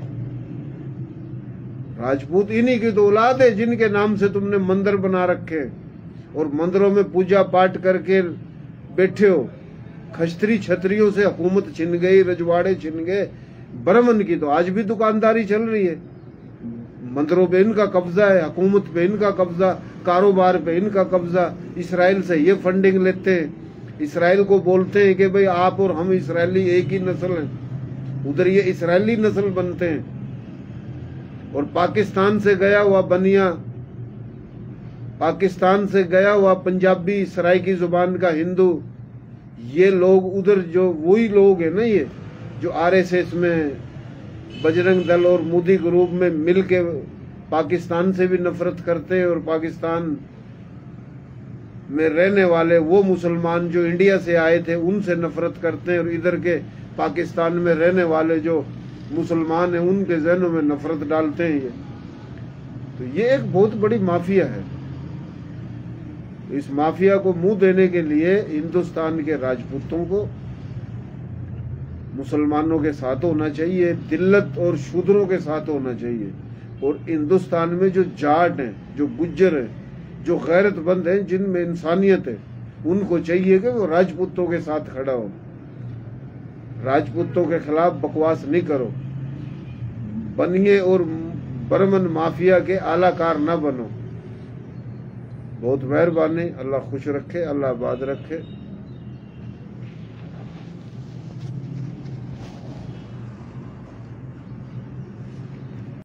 राजपूत इन्हीं की तो औलाद है जिनके नाम से तुमने मंदिर बना रखे और मंदिरों में पूजा पाठ करके बैठे हो। खस्त्री छत्रियों से हुकूमत छिन गई, रजवाड़े छिन गए। ब्राह्मण की तो आज भी दुकानदारी चल रही है। मंदिरों पे इनका कब्जा है, हुकूमत पे इनका कब्जा, कारोबार पे इनका कब्जा। इसराइल से ये फंडिंग लेते हैं, इसराइल को बोलते हैं कि भाई आप और हम इसराइली एक ही नस्ल हैं। उधर ये इसराइली नस्ल बनते हैं। और पाकिस्तान से गया हुआ बनिया, पाकिस्तान से गया हुआ पंजाबी, सराइकी जुबान का हिंदू, ये लोग उधर जो वही लोग हैं ना, ये जो आरएसएस में, बजरंग दल और मोदी ग्रुप में मिलके पाकिस्तान से भी नफरत करते हैं। और पाकिस्तान में रहने वाले वो मुसलमान जो इंडिया से आए थे उनसे नफरत करते हैं। और इधर के पाकिस्तान में रहने वाले जो मुसलमान हैं उनके जहनों में नफरत डालते हैं। ये तो ये एक बहुत बड़ी माफिया है। इस माफिया को मुंह देने के लिए हिंदुस्तान के राजपूतों को मुसलमानों के साथ होना चाहिए, दिल्लत और शूद्रों के साथ होना चाहिए। और हिंदुस्तान में जो जाट हैं, जो गुज्जर हैं, जो गैरतमंद हैं, जिनमें इंसानियत है, उनको चाहिए कि वो राजपूतों के साथ खड़ा हो। राजपूतों के खिलाफ बकवास नहीं करो, बनिए और ब्राह्मण माफिया के आलाकार न बनो। बहुत मेहरबानी। अल्लाह खुश रखे, अल्लाह आबाद रखे।